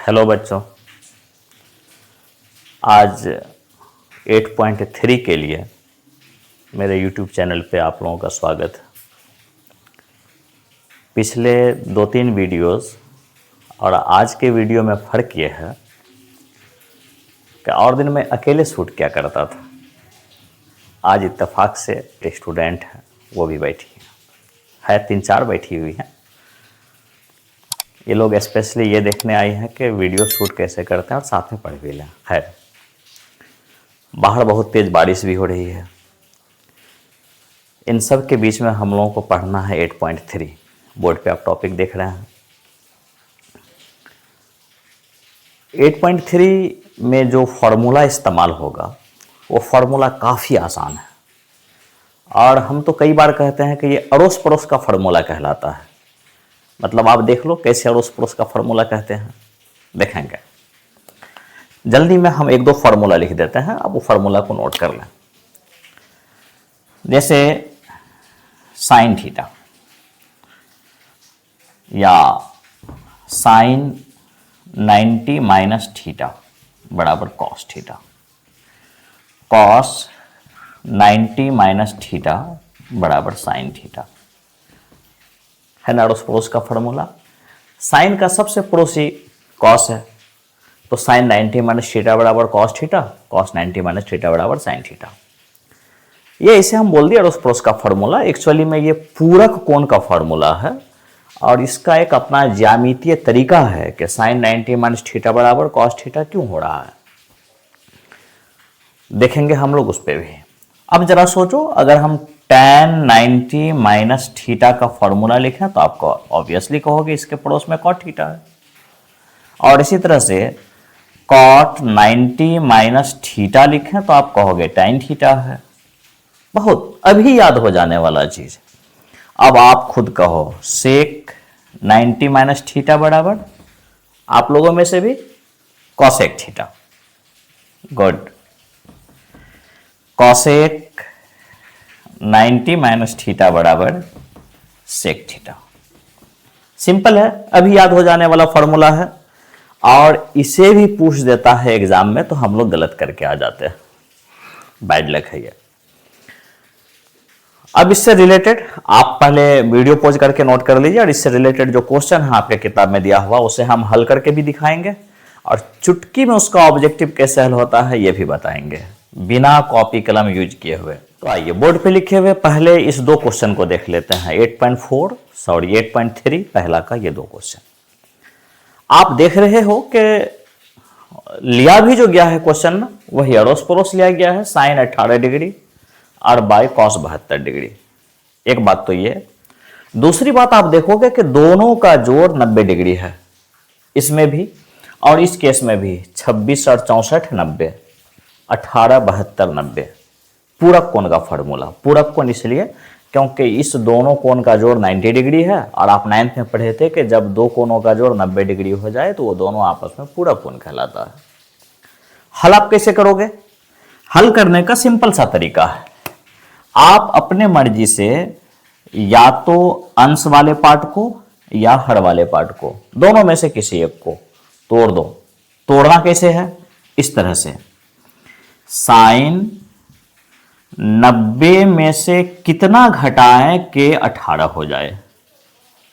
Hello बच्चों, आज 8.3 के लिए मेरे YouTube चैनल पे आप लोगों का स्वागत है। पिछले 2-3 वीडियोस और आज के वीडियो में फ़र्क ये है कि और दिन में अकेले शूट क्या करता था। आज इत्तेफाक से स्टूडेंट है, वो भी बैठी है 3-4 बैठी हुई हैं। ये लोग स्पेशली ये देखने आई हैं कि वीडियो शूट कैसे करते हैं और साथ में पढ़ भी लें। खैर, बाहर बहुत तेज़ बारिश भी हो रही है। इन सब के बीच में हम लोगों को पढ़ना है 8.3। बोर्ड पे आप टॉपिक देख रहे हैं। 8.3 में जो फार्मूला इस्तेमाल होगा वो फार्मूला काफ़ी आसान है और हम तो कई बार कहते हैं कि ये अड़ोस पड़ोस का फार्मूला कहलाता है। मतलब आप देख लो कैसे अड़ोस पड़ोस का फार्मूला कहते हैं, देखेंगे। जल्दी में हम 1-2 फार्मूला लिख देते हैं, अब वो फार्मूला को नोट कर लें। जैसे साइन थीटा या साइन 90 माइनस थीटा बराबर cos theta, cos 90 minus theta बराबर साइन थीटा है ना। अड़ोस पड़ोस का फार्मूला। साइन का सबसे पड़ोसी कॉस है, तो साइन 90 माइनस थीटा बराबर cos theta, cos 90 minus theta बराबर साइन थीटा। ये इसे हम बोल दिए अड़ोस पड़ोस का फार्मूला। एक्चुअली में ये पूरक कोण का फार्मूला है और इसका एक अपना ज्यामितीय तरीका है कि साइन 90 माइनस थीटा बराबर कॉस थीटा क्यों हो रहा है, देखेंगे हम लोग उस पर भी। अब जरा सोचो, अगर हम tan 90 माइनस थीटा का फॉर्मूला लिखें तो आपको ऑब्वियसली कहोगे इसके पड़ोस में कॉट थीटा है, और इसी तरह से कॉट 90 माइनस थीटा लिखें तो आप कहोगे tan थीटा है। बहुत अभी याद हो जाने वाला चीज। अब आप खुद कहो सेक 90 माइनस थीटा बराबर, आप लोगों में से भी cosec theta. Good. Cosec 90 minus theta बराबर सेक थीटा। सिंपल है, अभी याद हो जाने वाला फॉर्मूला है। और इसे भी पूछ देता है एग्जाम में तो हम लोग गलत करके आ जाते हैं, बैड लक है ये। अब इससे रिलेटेड आप पहले वीडियो पॉज करके नोट कर लीजिए, और इससे रिलेटेड जो क्वेश्चन है आपके किताब में दिया हुआ उसे हम हल करके भी दिखाएंगे, और चुटकी में उसका ऑब्जेक्टिव कैसे हल होता है ये भी बताएंगे, बिना कॉपी कलम यूज किए हुए। तो आइए बोर्ड पे लिखे हुए पहले इस 2 क्वेश्चन को देख लेते हैं। 8.3 पहला का ये 2 क्वेश्चन आप देख रहे हो कि लिया भी जो गया है क्वेश्चन में वही अड़ोस पड़ोस लिया गया है, साइन 18 डिग्री और बाय कॉस 72 डिग्री। एक बात तो ये। दूसरी बात आप देखोगे कि दोनों का जोड़ 90 डिग्री है, इसमें भी और इस केस में भी। 26 और 64 90, 18 72 90। पूरक कोण का फार्मूला। पूरक कोण इसलिए क्योंकि इस दोनों कोण का जोड़ 90 डिग्री है, और आप 9th में पढ़े थे कि जब 2 कोणों का जोड़ 90 डिग्री हो जाए तो वो दोनों आपस में पूरक कोण कहलाता है। हल आप कैसे करोगे? हल करने का सिंपल सा तरीका है, आप अपने मर्जी से या तो अंश वाले पार्ट को या हर वाले पार्ट को, दोनों में से किसी एक को तोड़ दो। तोड़ना कैसे है? इस तरह से, साइन 90 में से कितना घटाएं कि 18 हो जाए।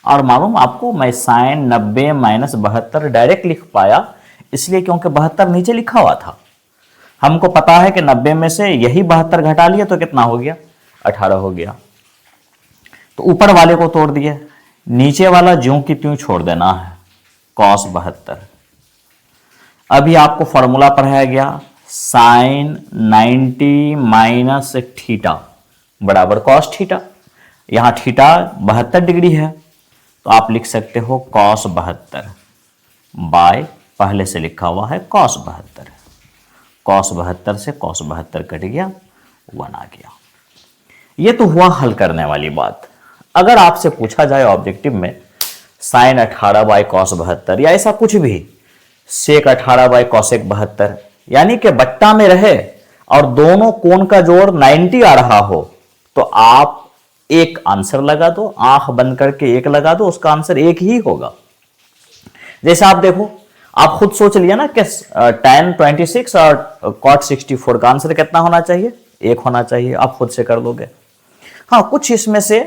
और मालूम आपको, मैं साइन 90 माइनस 72 डायरेक्ट लिख पाया इसलिए क्योंकि 72 नीचे लिखा हुआ था। हमको पता है कि 90 में से यही 72 घटा लिया तो कितना हो गया? 18 हो गया। तो ऊपर वाले को तोड़ दिए, नीचे वाला ज्यों की त्यों छोड़ देना है, कॉस 72। अभी आपको फॉर्मूला पढ़ाया गया साइन 90 माइनस थीटा बराबर कॉस थीटा। यहां थीटा 72 डिग्री है तो आप लिख सकते हो कॉस 72 बाय, पहले से लिखा हुआ है कॉस 72। कॉस 72 से कॉस 72 कट गया, 1 आ गया। ये तो हुआ हल करने वाली बात। अगर आपसे पूछा जाए ऑब्जेक्टिव में साइन 18 बाय कॉस 72 या ऐसा कुछ भी, सेक 18 बाय कॉसेक 72, यानी कि बट्टा में रहे और दोनों कोण का जोड़ 90 आ रहा हो, तो आप एक आंसर लगा दो, आंख बंद करके एक लगा दो, उसका आंसर एक ही होगा। जैसे आप देखो आप खुद सोच लिया ना कि tan 26 और cot 64 का आंसर कितना होना चाहिए, 1 होना चाहिए। आप खुद से कर लोगे। हाँ, कुछ इसमें से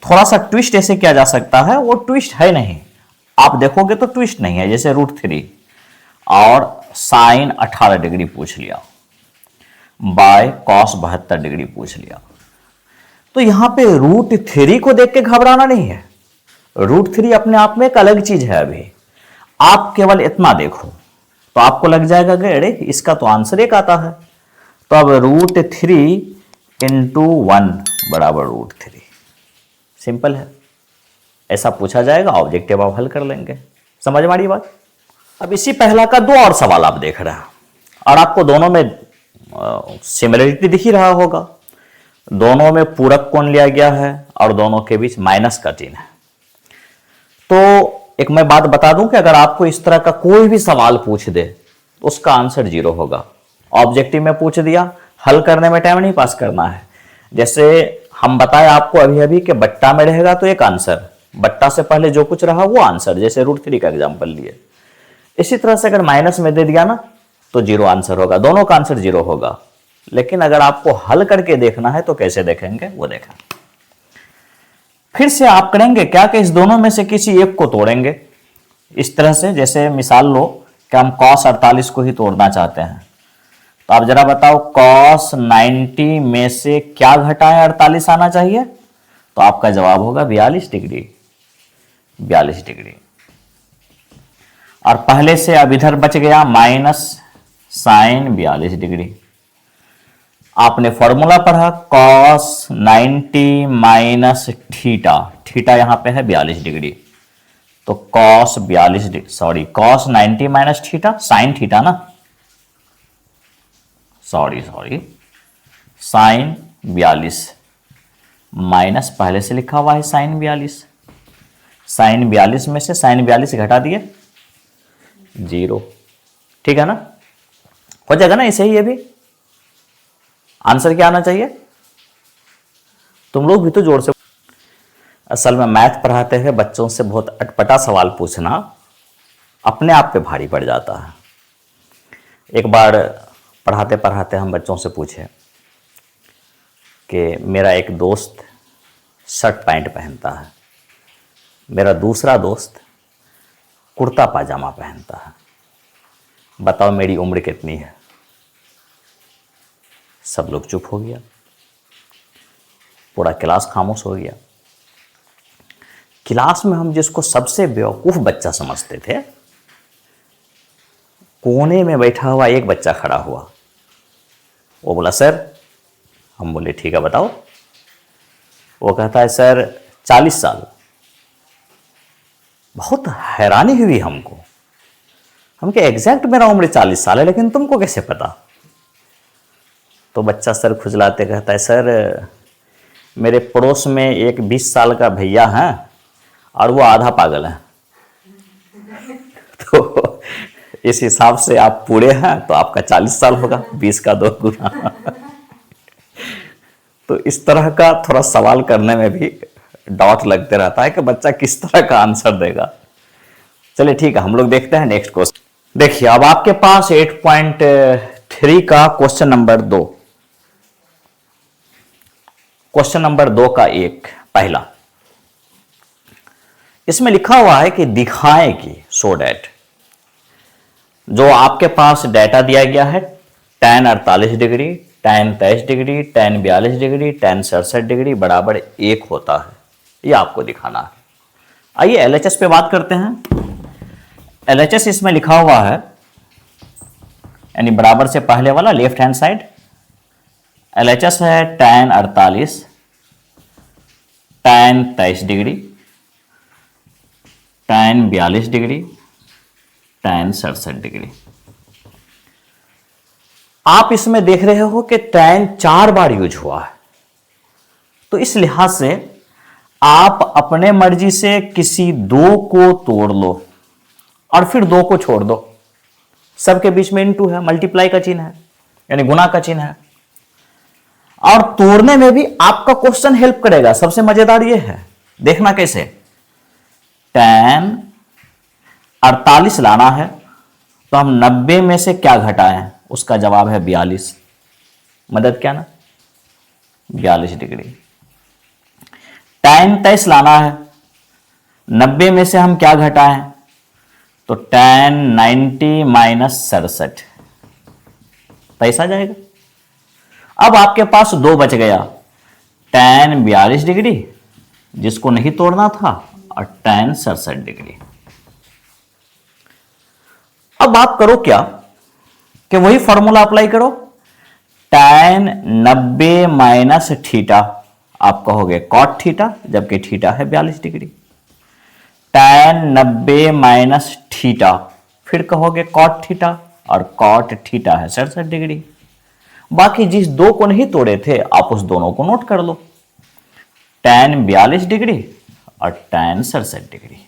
थोड़ा सा ट्विस्ट ऐसे किया जा सकता है, वो ट्विस्ट है नहीं, आप देखोगे तो ट्विस्ट नहीं है। जैसे √3 और साइन 18 डिग्री पूछ लिया, बाय कॉस 72 डिग्री पूछ लिया, तो यहां पे √3 को देख के घबराना नहीं है। √3 अपने आप में एक अलग चीज है। अभी आप केवल इतना देखो तो आपको लग जाएगा कि अरे इसका तो आंसर 1 आता है। तो अब √3 इंटू 1 बराबर √3, सिंपल है। ऐसा पूछा जाएगा, ऑब्जेक्टिव आप हल कर लेंगे। समझ में आ रही बात। अब इसी पहला का 2 और सवाल आप देख रहे हैं और आपको दोनों में सिमिलरिटी दिख ही रहा होगा। दोनों में पूरक कोण लिया गया है और दोनों के बीच माइनस का चिन्ह है। तो एक मैं बात बता दूं कि अगर आपको इस तरह का कोई भी सवाल पूछ दे तो उसका आंसर 0 होगा। ऑब्जेक्टिव में पूछ दिया, हल करने में टाइम नहीं पास करना है। जैसे हम बताए आपको अभी अभी कि बट्टा में रहेगा तो एक आंसर, बट्टा से पहले जो कुछ रहा वो आंसर, जैसे √3 का एग्जांपल लिए। इसी तरह से अगर माइनस में दे दिया ना तो 0 आंसर होगा, दोनों का आंसर 0 होगा। लेकिन अगर आपको हल करके देखना है तो कैसे देखेंगे वो देखें। फिर से आप करेंगे क्या कि इस दोनों में से किसी एक को तोड़ेंगे इस तरह से। जैसे मिसाल लो कि हम cos 48 को ही तोड़ना चाहते हैं, तो आप जरा बताओ cos 90 में से क्या घटाएं 48 आना चाहिए, तो आपका जवाब होगा 42 डिग्री। 42 डिग्री। और पहले से अब इधर बच गया माइनस साइन 42 डिग्री। आपने फॉर्मूला पढ़ा cos 90 माइनस थीटा, थीटा यहां पे है 42 डिग्री, तो cos 90 minus theta sine theta ना, सॉरी साइन 42 माइनस पहले से लिखा हुआ है साइन 42। साइन 42 में से साइन 42 घटा दिए 0, ठीक है ना, हो जाएगा ना ऐसे ही। ये भी आंसर क्या आना चाहिए, तुम लोग भी तो जोर से। असल में मैथ पढ़ाते हैं बच्चों से बहुत अटपटा सवाल पूछना अपने आप पे भारी पड़ जाता है। एक बार पढ़ाते पढ़ाते हम बच्चों से पूछे कि मेरा एक दोस्त शर्ट पैंट पहनता है, मेरा दूसरा दोस्त कुर्ता पाजामा पहनता है, बताओ मेरी उम्र कितनी है। सब लोग चुप हो गया, पूरा क्लास खामोश हो गया। क्लास में हम जिसको सबसे बेवकूफ बच्चा समझते थे, कोने में बैठा हुआ एक बच्चा खड़ा हुआ, वो बोला सर। हम बोले ठीक है बताओ। वो कहता है सर 40 साल। बहुत हैरानी हुई हमको, हम क्या एग्जैक्ट मेरा उम्र 40 साल है, लेकिन तुमको कैसे पता। तो बच्चा सर खुजलाते कहता है सर मेरे पड़ोस में एक 20 साल का भैया है और वो आधा पागल है। तो इस हिसाब से आप पूरे हैं तो आपका 40 साल होगा, 20 का 2 गुना। तो इस तरह का थोड़ा सवाल करने में भी डाउट लगते रहता है कि बच्चा किस तरह का आंसर देगा। चलिए ठीक है, हम लोग देखते हैं नेक्स्ट क्वेश्चन। देखिए अब आपके पास 8.3 का क्वेश्चन नंबर 2, क्वेश्चन नंबर 2 का पहला, इसमें लिखा हुआ है कि दिखाएं कि सो डैट, जो आपके पास डेटा दिया गया है tan 48 degree, tan 23 degree, tan 42 degree, tan 67 degree बराबर 1 होता है, ये आपको दिखाना है। आइए एलएचएस पे बात करते हैं। एलएचएस इसमें लिखा हुआ है, यानी बराबर से पहले वाला लेफ्ट हैंड साइड एलएचएस है tan 48, tan 23 degree, tan 42 degree, tan 67 degree. आप इसमें देख रहे हो कि tan 4 बार यूज हुआ है, तो इस लिहाज से आप अपने मर्जी से किसी 2 को तोड़ लो और फिर 2 को छोड़ दो। सबके बीच में इनटू है, मल्टीप्लाई का चिन्ह है, यानी गुना का चिन्ह है। और तोड़ने में भी आपका क्वेश्चन हेल्प करेगा। सबसे मजेदार यह है, देखना कैसे। tan 48 लाना है, तो हम 90 में से क्या घटाएं? उसका जवाब है 42। मदद क्या ना, 42 डिग्री। tan 23 लाना है, 90 में से हम क्या घटाएं? तो tan 90 माइनस 67, 23 आ जाएगा। अब आपके पास दो बच गया, tan 42 डिग्री जिसको नहीं तोड़ना था, और tan 67 डिग्री। अब आप करो क्या कि वही फॉर्मूला अप्लाई करो, tan 90 माइनस थीटा, आप कहोगे कॉट थीटा, जबकि थीटा है 42 डिग्री। tan 90 माइनस थीटा, फिर कहोगे कॉट थीटा, और कॉट थीटा है 67 डिग्री। बाकी जिस दो को नहीं तोड़े थे आप उस दोनों को नोट कर लो, tan 42 डिग्री और tan 67 डिग्री।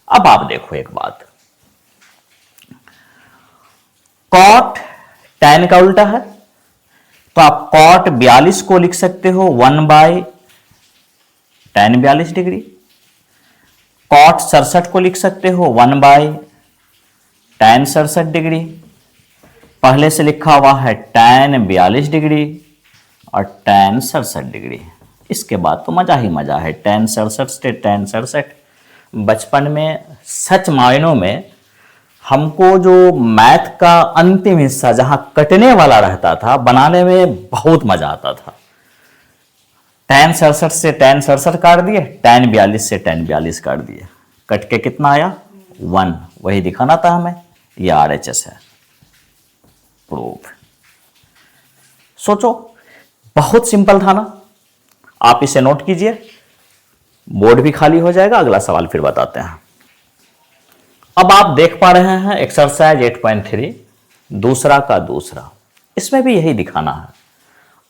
अब आप देखो एक बात, कॉट tan का उल्टा है, तो आप कॉट 42 को लिख सकते हो 1/tan 42 डिग्री। कॉट 67 को लिख सकते हो 1/tan 67 डिग्री। पहले से लिखा हुआ है tan 42 डिग्री और tan 67 डिग्री। इसके बाद तो मजा ही मजा है, tan 67 से tan 67। बचपन में सच मायनों में हमको जो मैथ का अंतिम हिस्सा जहां कटने वाला रहता था बनाने में बहुत मजा आता था। tan 67 से tan 67 काट दिए, tan 42 से tan 42 काट दिए, कट के कितना आया 1, वही दिखाना था हमें। ये RHS है, प्रूफ। सोचो बहुत सिंपल था ना, आप इसे नोट कीजिए, बोर्ड भी खाली हो जाएगा। अगला सवाल फिर बताते हैं। अब आप देख पा रहे हैं एक्सरसाइज 8.3 दूसरा का दूसरा, इसमें भी यही दिखाना है।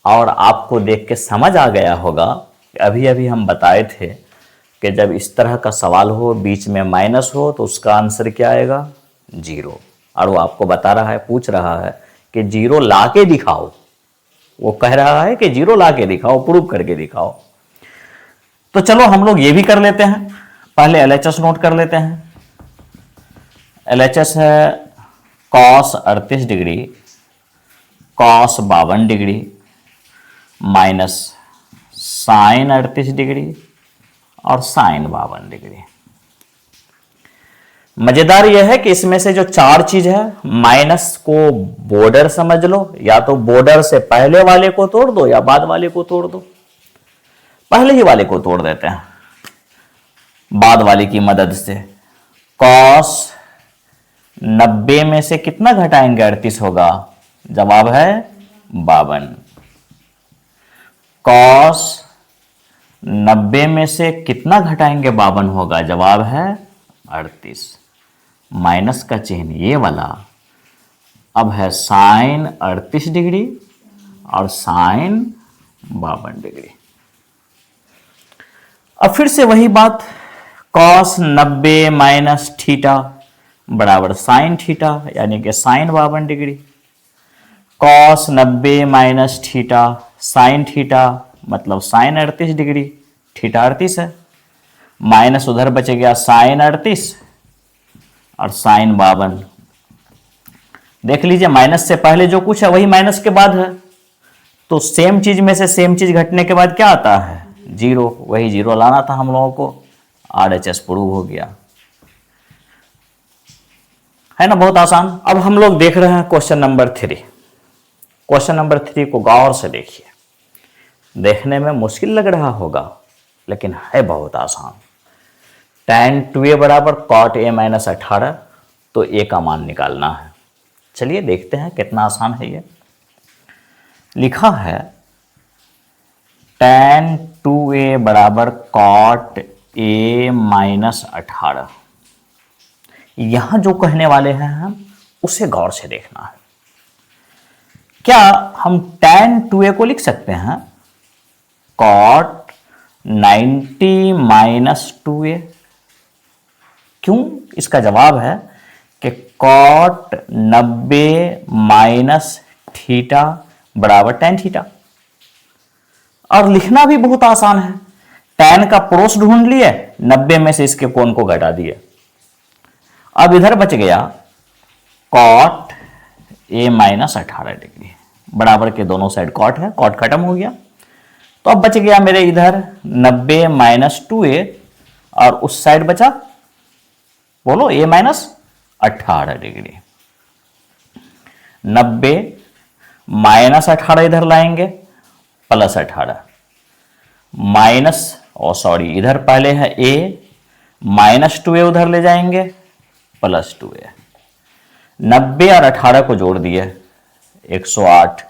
और आपको देख के समझ आ गया होगा, अभी अभी हम बताए थे कि जब इस तरह का सवाल हो बीच में माइनस हो तो उसका आंसर क्या आएगा 0। और वो आपको बता रहा है, पूछ रहा है कि 0 ला के दिखाओ, वो कह रहा है कि 0 ला के दिखाओ, प्रूव करके दिखाओ। तो चलो हम लोग ये भी कर लेते हैं, पहले LHS नोट कर लेते हैं। LHS है cos 38 degree, cos 52 degree minus sin 38 degree और sin 52 डिग्री। मजेदार यह है कि इसमें से जो चार चीज है, माइनस को बॉर्डर समझ लो, या तो बॉर्डर से पहले वाले को तोड़ दो या बाद वाले को तोड़ दो। पहले ही वाले को तोड़ देते हैं बाद वाले की मदद से। cos 90 में से कितना घटाएंगे 38 होगा, जवाब है 52। cos 90 में से कितना घटाएंगे 52 होगा, जवाब है 38। माइनस का चिन्ह ये वाला। अब है sin 38 डिग्री और sin 52 डिग्री। अब फिर से वही बात, cos 90 माइनस थीटा बराबर sin थीटा, यानी कि sin 52 degree. cos 90 minus theta sin theta मतलब sin 38 डिग्री, थीटा 38 है, माइनस उधर बच गया sin 38 और sin 52। देख लीजिए माइनस से पहले जो कुछ है वही माइनस के बाद है, तो सेम चीज में से सेम चीज घटने के बाद क्या आता है 0, वही 0 लाना था हम लोगों को। RHS प्रूव हो गया, है ना, बहुत आसान। अब हम लोग देख रहे हैं क्वेश्चन नंबर 3। क्वेश्चन नंबर 3 को गौर से देखिए, देखने में मुश्किल लग रहा होगा लेकिन है बहुत आसान। tan 2a बराबर cot a माइनस 18, तो a का मान निकालना है। चलिए देखते हैं कितना आसान है ये। लिखा है tan 2a बराबर cot a माइनस 18। यहां जो कहने वाले हैं हम उसे गौर से देखना है। क्या हम tan 2a को लिख सकते हैं cot 90 माइनस 2a? क्यों? इसका जवाब है कि cot 90 माइनस थीटा बराबर tan थीटा। और लिखना भी बहुत आसान है, tan का पड़ोस ढूंढ लिए, 90 में से इसके कोण को घटा दिए, अब इधर बच गया कॉट ए माइनस 18 डिग्री, बराबर के दोनों साइड कॉट है, कॉट खत्म हो गया। तो अब बच गया मेरे इधर 90 माइनस 2a, और उस साइड बचा, बोलो, a माइनस 18 डिग्री। 90 माइनस 18 इधर लाएंगे, प्लस 18 माइनस, सॉरी, इधर पहले है a, माइनस 2a उधर ले जाएंगे, प्लस 2a। 90 और 18 को जोड़ दिए 108,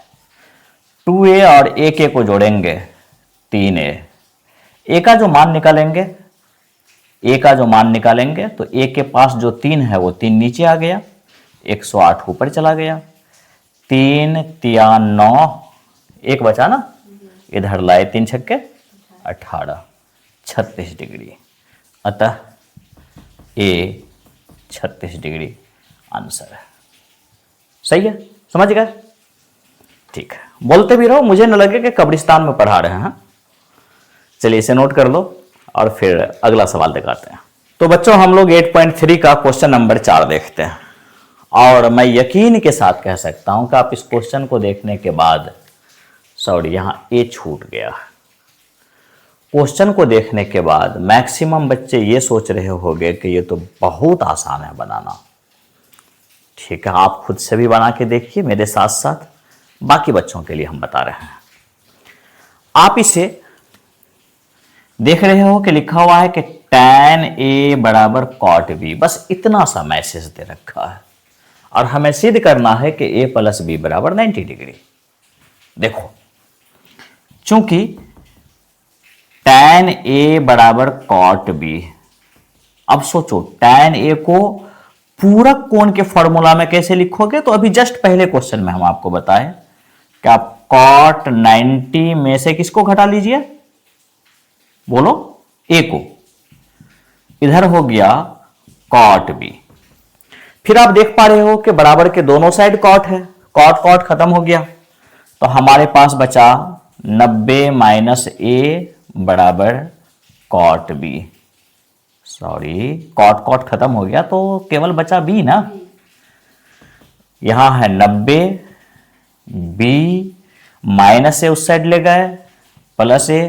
2a और 1a को जोड़ेंगे 3a। a का जो मान निकालेंगे, a का जो मान निकालेंगे तो a के पास जो 3 है वो 3 नीचे आ गया, 108 ऊपर चला गया, 3 तिया 9, एक बचा ना, इधर लाए 3 छक्के 18, 36 डिग्री। अतः a 36 डिग्री आंसर है। सही है, समझ गए? ठीक है, बोलते भी रहो, मुझे न लगे कि कब्रिस्तान में पढ़ा रहे हैं। चलिए इसे नोट कर लो और फिर अगला सवाल दिखाते हैं। तो बच्चों हम लोग 8.3 का क्वेश्चन नंबर 4 देखते हैं, और मैं यकीन के साथ कह सकता हूं कि आप इस क्वेश्चन को देखने के बाद, सॉरी यहां ए छूट गया, क्वेश्चन को देखने के बाद मैक्सिमम बच्चे ये सोच रहे होंगे कि ये तो बहुत आसान है बनाना। ठीक है, आप खुद से भी बना के देखिए, मेरे साथ साथ बाकी बच्चों के लिए हम बता रहे हैं। आप इसे देख रहे हो कि लिखा हुआ है कि tan a बराबर cot b, बस इतना सा मैसेज दे रखा है, और हमें सिद्ध करना है कि a प्लस बी बराबर 90 डिग्री। देखो, चूंकि tan a बराबर cot b, अब सोचो tan a को पूरक कोण के फॉर्मूला में कैसे लिखोगे, तो अभी जस्ट पहले क्वेश्चन में हम आपको बताएं कि आप cot 90 में से किसको घटा लीजिए, बोलो, a को, इधर हो गया cot b। फिर आप देख पा रहे हो कि बराबर के दोनों साइड cot है, cot cot खत्म हो गया, तो हमारे पास बचा 90 माइनस a बराबर cot b। Sorry, cot cot खत्म हो गया तो केवल बचा b ना, यहां है 90, b माइनस ए उस साइड ले गए, प्लस ए,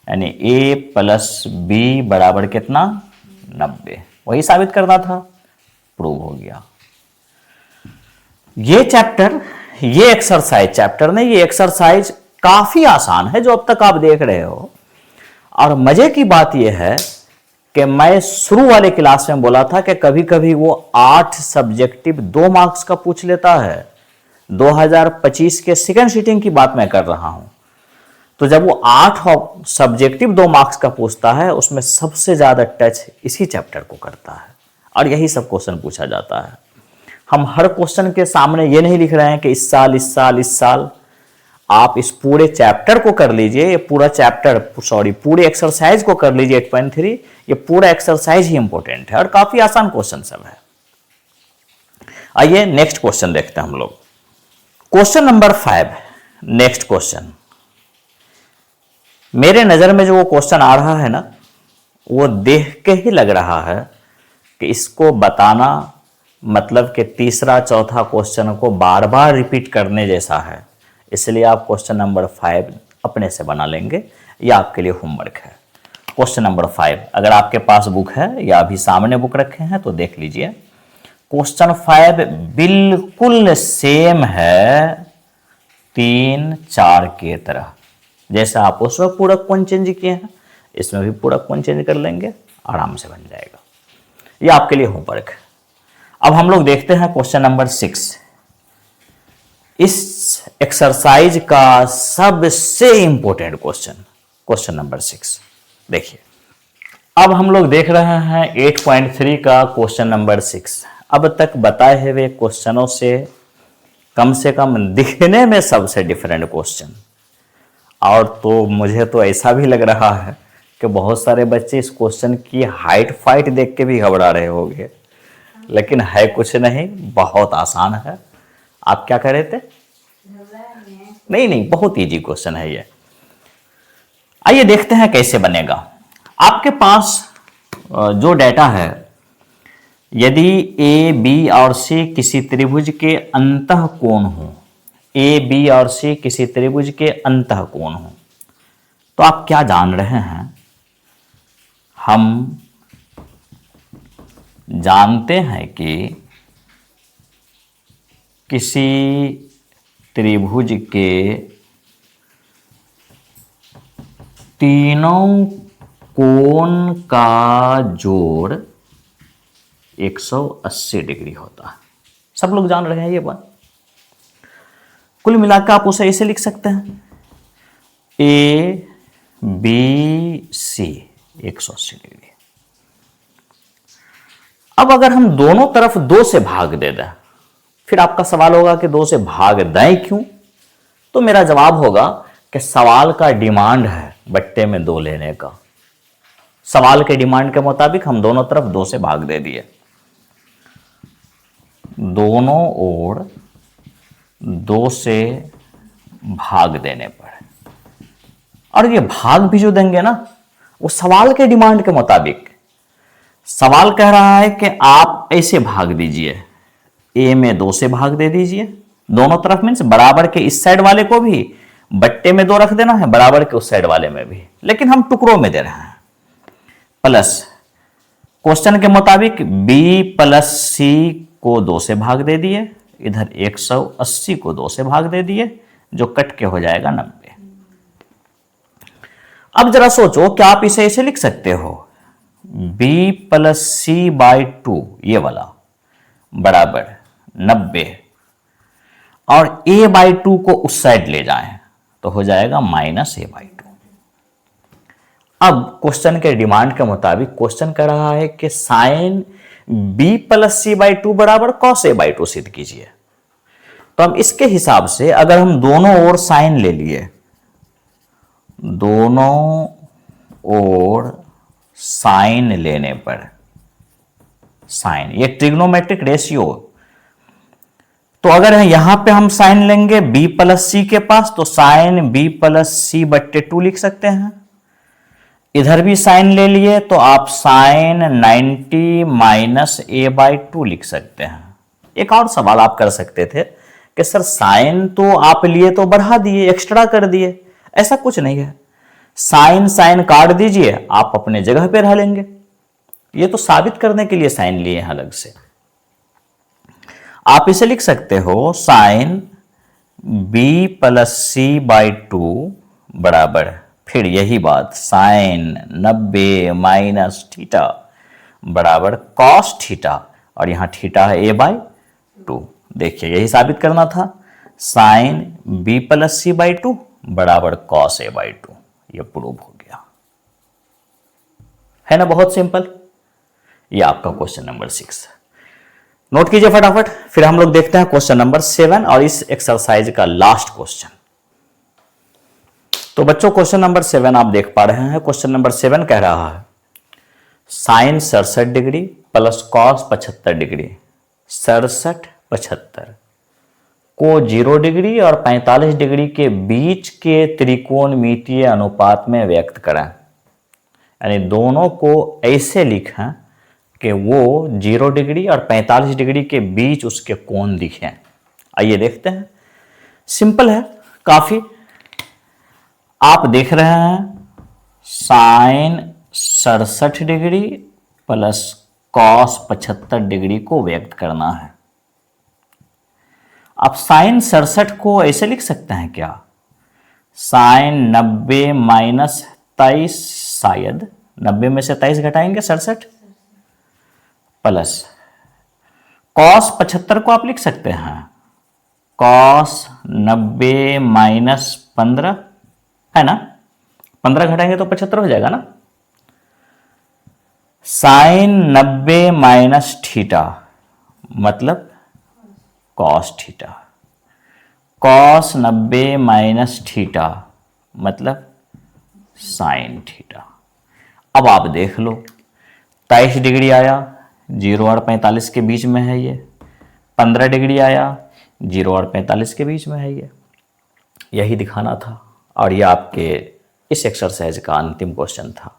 यानी a प्लस b बराबर कितना, 90। वही साबित करना था, प्रूव हो गया। ये चैप्टर, ये एक्सरसाइज, चैप्टर नहीं, ये एक्सरसाइज काफी आसान है जो अब तक आप देख रहे हो। और मजे की बात यह है कि मैं शुरू वाले क्लास में बोला था कि कभी कभी वो 8 सब्जेक्टिव 2 मार्क्स का पूछ लेता है। 2025 के सेकंड सीटिंग की बात मैं कर रहा हूं, तो जब वो 8 सब्जेक्टिव 2 मार्क्स का पूछता है, उसमें सबसे ज्यादा टच इसी चैप्टर को करता है, और यही सब क्वेश्चन पूछा जाता है। हम हर क्वेश्चन के सामने ये नहीं लिख रहे हैं कि इस साल इस साल इस साल, आप इस पूरे चैप्टर को कर लीजिए, ये पूरा चैप्टर, सॉरी पूरे एक्सरसाइज को कर लीजिए 8.3, ये पूरा एक्सरसाइज ही इंपॉर्टेंट है और काफी आसान क्वेश्चन सब है। आइए नेक्स्ट क्वेश्चन देखते हैं हम लोग, क्वेश्चन नंबर 5। नेक्स्ट क्वेश्चन, मेरे नजर में जो वो क्वेश्चन आ रहा है ना, वो देख के ही लग रहा है कि इसको बताना मतलब कि तीसरा चौथा क्वेश्चन को बार बार रिपीट करने जैसा है, इसलिए आप क्वेश्चन नंबर 5 अपने से बना लेंगे, यह आपके लिए होमवर्क है। क्वेश्चन नंबर 5, अगर आपके पास बुक है या अभी सामने बुक रखे हैं तो देख लीजिए। क्वेश्चन 5 बिल्कुल सेम है 3, 4 के तरह, जैसा आप उसमें पूरक कोण चेंज किए हैं, इसमें भी पूरक कोण चेंज कर लेंगे, आराम से बन जाएगा। यह आपके लिए होमवर्क है। अब हम लोग देखते हैं क्वेश्चन नंबर 6, इस एक्सरसाइज का सबसे इंपॉर्टेंट क्वेश्चन, क्वेश्चन नंबर 6। देखिए, अब हम लोग देख रहे हैं 8.3 का क्वेश्चन नंबर 6। अब तक बताए हुए क्वेश्चनों से कम दिखने में सबसे डिफरेंट क्वेश्चन, और तो मुझे तो ऐसा भी लग रहा है कि बहुत सारे बच्चे इस क्वेश्चन की हाइट फाइट देख के भी घबरा रहे होंगे, लेकिन है कुछ नहीं, बहुत आसान है। आप क्या कह रहे थे? नहीं, बहुत इजी क्वेश्चन है ये। आइए देखते हैं कैसे बनेगा। आपके पास जो डेटा है यदि ए बी और सी किसी त्रिभुज के अंतः कोण हो, ए बी और सी किसी त्रिभुज के अंतः कोण हो, तो आप क्या जान रहे हैं? हम जानते हैं कि किसी त्रिभुज के तीनों कोण का जोड़ 180 डिग्री होता है। सब लोग जान रहे हैं ये बात। कुल मिलाकर आप उसे ऐसे लिख सकते हैं, ए बी सी 180 डिग्री। अब अगर हम दोनों तरफ 2 से भाग दे दें, फिर आपका सवाल होगा कि 2 से भाग दें क्यों? तो मेरा जवाब होगा कि सवाल का डिमांड है बट्टे में 2 लेने का। सवाल के डिमांड के मुताबिक हम दोनों तरफ 2 से भाग दे दिए। दोनों ओर 2 से भाग देने पर, और ये भाग भी जो देंगे ना, वो सवाल के डिमांड के मुताबिक। सवाल कह रहा है कि आप ऐसे भाग दीजिए, ए में 2 से भाग दे दीजिए दोनों तरफ, मीन्स बराबर के इस साइड वाले को भी बट्टे में 2 रख देना है, बराबर के उस साइड वाले में भी, लेकिन हम टुकड़ों में दे रहे हैं। प्लस क्वेश्चन के मुताबिक बी प्लस सी को 2 से भाग दे दिए, इधर 180 को 2 से भाग दे दिए, जो कट के हो जाएगा 90। अब जरा सोचो, क्या आप इसे ऐसे लिख सकते हो, b प्लस सी बाई 2 ये वाला बराबर 90, और a बाई 2 को उस साइड ले जाएं तो हो जाएगा माइनस a बाई 2। अब क्वेश्चन के डिमांड के मुताबिक क्वेश्चन कह रहा है कि sine b plus C by 2 बराबर कॉस a बाई 2 सिद्ध कीजिए। तो अब इसके हिसाब से अगर हम दोनों ओर साइन ले लिए, दोनों ओर साइन लेने पर, साइन ये ट्रिग्नोमेट्रिक रेशियो, तो अगर यहां पे हम साइन लेंगे b प्लस सी के पास, तो साइन b प्लस सी बट्टे 2 लिख सकते हैं। इधर भी साइन ले लिए तो आप साइन 90 माइनस a बाई 2 लिख सकते हैं। एक और सवाल आप कर सकते थे कि सर साइन तो आप लिए तो बढ़ा दिए, एक्स्ट्रा कर दिए। ऐसा कुछ नहीं है, साइन साइन काट दीजिए, आप अपने जगह पे रह लेंगे। ये तो साबित करने के लिए साइन लिए हैं अलग से। आप इसे लिख सकते हो sine b plus C by 2 बराबर, फिर यही बात साइन 90 माइनस थीटा बराबर कॉस थीटा, और यहां थीटा है a बाई 2। देखिए यही साबित करना था, sine b plus C by 2 बराबर कॉस a बाई 2। ये प्रूव हो गया है ना, बहुत सिंपल। ये आपका क्वेश्चन नंबर 6 नोट कीजिए फटाफट। फिर हम लोग देखते हैं क्वेश्चन नंबर 7 और इस एक्सरसाइज का लास्ट क्वेश्चन। तो बच्चों क्वेश्चन नंबर 7 आप देख पा रहे हैं। क्वेश्चन नंबर 7 कह रहा है sine 67 degree plus cos 75 degree, 67 75 को 0 डिग्री और 45 डिग्री के बीच के त्रिकोणमितीय अनुपात में व्यक्त करें। यानी दोनों को ऐसे लिखें कि वो 0 डिग्री और 45 डिग्री के बीच उसके कोण दिखें। आइए देखते हैं, सिंपल है काफी। आप देख रहे हैं sine 67 degree plus cos 75 degree को व्यक्त करना है। आप साइन 67 को ऐसे लिख सकते हैं क्या, साइन 90 माइनस 23, शायद 90 में से 23 घटाएंगे 67, प्लस कॉस 75 को आप लिख सकते हैं कॉस 90 माइनस 15, है ना, 15 घटाएंगे तो 75 हो जाएगा ना। साइन 90 माइनस थीटा मतलब cos theta, cos 90 minus theta मतलब साइन थीटा। अब आप देख लो 23 डिग्री आया, 0 और 45 के बीच में है ये, 15 डिग्री आया, 0 और 45 के बीच में है ये। यही दिखाना था और ये आपके इस एक्सरसाइज का अंतिम क्वेश्चन था।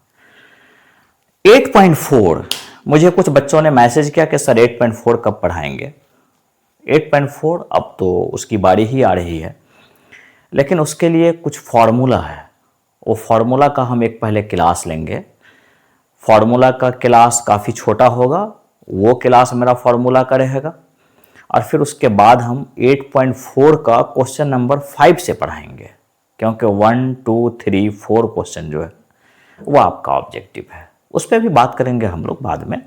8.4 मुझे कुछ बच्चों ने मैसेज किया कि सर 8.4 कब पढ़ाएंगे। 8.4 अब तो उसकी बारी ही आ रही है, लेकिन उसके लिए कुछ फार्मूला है। वो फार्मूला का हम एक पहले क्लास लेंगे। फार्मूला का क्लास काफ़ी छोटा होगा, वो क्लास मेरा फार्मूला का रहेगा, और फिर उसके बाद हम 8.4 का क्वेश्चन नंबर 5 से पढ़ाएंगे, क्योंकि 1, 2, 3, 4 क्वेश्चन जो है वो आपका ऑब्जेक्टिव है। उस पर भी बात करेंगे हम लोग बाद में।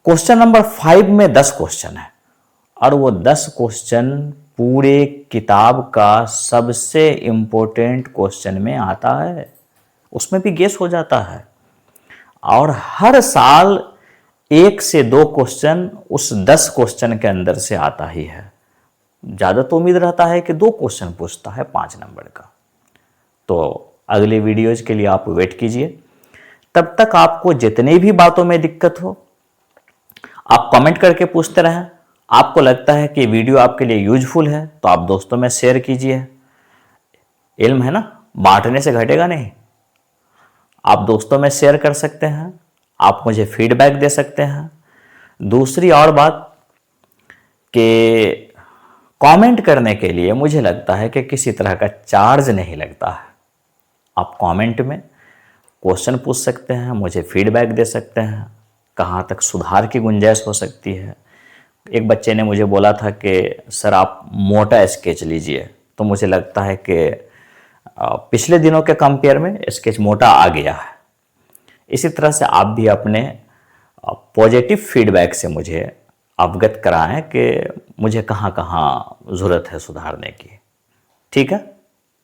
क्वेश्चन नंबर 5 में 10 क्वेश्चन है, और वो 10 क्वेश्चन पूरे किताब का सबसे इंपॉर्टेंट क्वेश्चन में आता है। उसमें भी गेस हो जाता है, और हर साल 1 से 2 क्वेश्चन उस 10 क्वेश्चन के अंदर से आता ही है। ज़्यादा तो उम्मीद रहता है कि 2 क्वेश्चन पूछता है 5 नंबर का। तो अगले वीडियोज के लिए आप वेट कीजिए। तब तक आपको जितनी भी बातों में दिक्कत हो, आप कमेंट करके पूछते रहें। आपको लगता है कि वीडियो आपके लिए यूजफुल है तो आप दोस्तों में शेयर कीजिए। इल्म है ना, बांटने से घटेगा नहीं। आप दोस्तों में शेयर कर सकते हैं, आप मुझे फीडबैक दे सकते हैं। दूसरी और बात कि कमेंट करने के लिए मुझे लगता है कि किसी तरह का चार्ज नहीं लगता है। आप कमेंट में क्वेश्चन पूछ सकते हैं, मुझे फीडबैक दे सकते हैं, कहाँ तक सुधार की गुंजाइश हो सकती है। एक बच्चे ने मुझे बोला था कि सर आप मोटा स्केच लीजिए, तो मुझे लगता है कि पिछले दिनों के कंपेयर में स्केच मोटा आ गया है। इसी तरह से आप भी अपने पॉजिटिव फीडबैक से मुझे अवगत कराएं कि मुझे कहाँ कहाँ ज़रूरत है सुधारने की। ठीक है,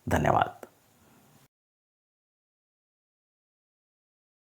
धन्यवाद।